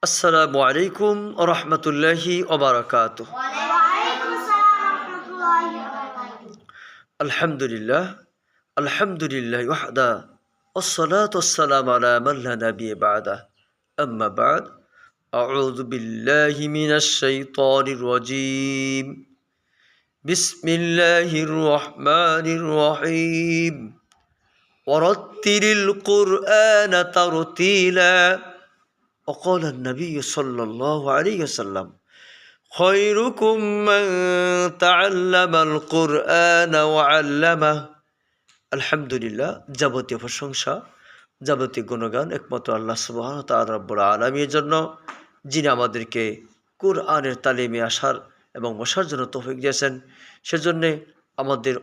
আসসালামু আলাইকুম ওয়া রাহমাতুল্লাহি ওয়া বারাকাতুহু। আলহামদুলিল্লাহ আলহামদুলিল্লাহি ওয়াহদা ওয়াসসালাতু ওয়াসসালামু আলা মান লা নাবিয়্যা বা'দা আম্মা বা'দ আউযু বিল্লাহি মিনাশ শাইতানির রাজীম বিসমিল্লাহির রহমানির রহিম ওয়ারাত্তিলিল কুরআনা তারতিলা وقال النبي صلى الله عليه وسلم خيركم من تعلم القرآن وعلمه আলহামদুলিল্লাহ। যাবতীয় প্রশংসা যাবতীয় গুণগান একমাত্র আল্লাহ সুবহানাহু ওয়া তাআলা রাব্বুল আলামিনের জন্য, যিনি আমাদেরকে কুরআনের তালিমে আসার এবং বসার জন্য তৌফিক দিয়েছেন। সেজন্যে আমাদের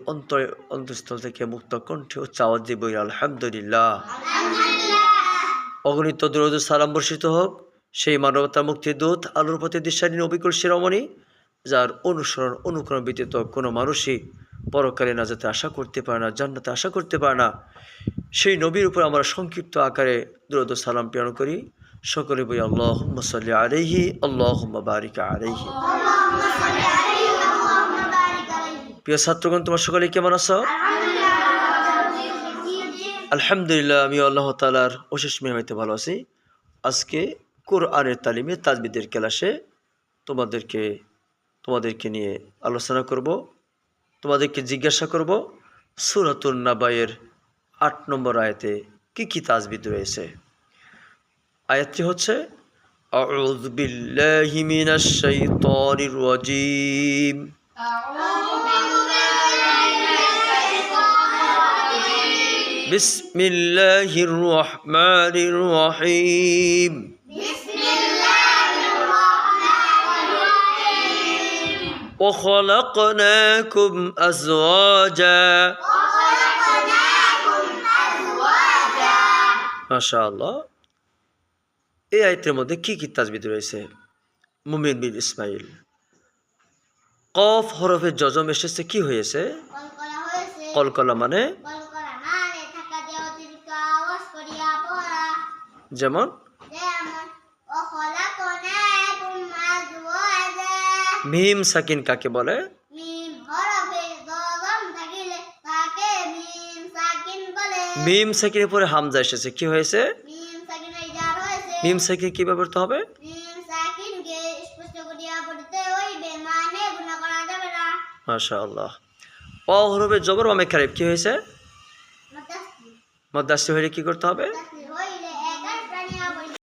অন্তঃস্থল থেকে মুক্ত কণ্ঠে ও আওয়াজ দিয়ে বলি আলহামদুলিল্লাহ। অগণিত দরুদ ও সালাম বর্ষিত হোক সেই মানবতা মুক্তির দূত আলোর পথে দিশারী নবিকুল শিরোমণি, যার অনুসরণ অনুকরণ ব্যতীত কোনো মানুষই পরকালে নাজাতে আশা করতে পারে না, জান্নাতে আশা করতে পারে না। সেই নবীর উপর আমরা সংক্ষিপ্ত আকারে দরুদ ও সালাম প্রেরণ করি। সকলে বলি আল্লাহুম্মা সাল্লি আলাইহি আল্লাহুম্মা বারিক আলাইহি। প্রিয় ছাত্রগণ, তোমার সকলে কেমন আছো? আলহামদুলিল্লাহ, আমি আল্লাহ তাআলার অশেষ মেহরবানিতে ভালো আছি। আজকে কোরআনের তালিমে তাজবিদের ক্লাসে তোমাদেরকে নিয়ে আলোচনা করব, তোমাদেরকে জিজ্ঞাসা করব সূরাতুন নাবায়ের ৮ নম্বর আয়াতে কি কি তাজবিদ রয়েছে। আয়াতটি হচ্ছে আউযু বিল্লাহি মিনাশ শাইতানির রাজীম বিসমিল্লাহির রহমানির রহিম وخلقناكم أزواجا মাশাআল্লাহ। এই আয়াতের মধ্যে কি কি তাজবিদ রয়েছে? মুমিন বিন ইসমাইল, কফ হরফে জজম এসেছে, কি হয়েছে? কলকলা মানে যেমন মিম সাকিন কাকে বলে? মিম সাকিনের পরে হামজা এসেছে, কি হয়েছে? মিম সাকিন কি ব্যবহৃত হবে? মাশাআল্লাহ। ও হরফে জবর ওয়া মেখারিফ কি হয়েছে? মাদ্দাসি হলে কি করতে হবে?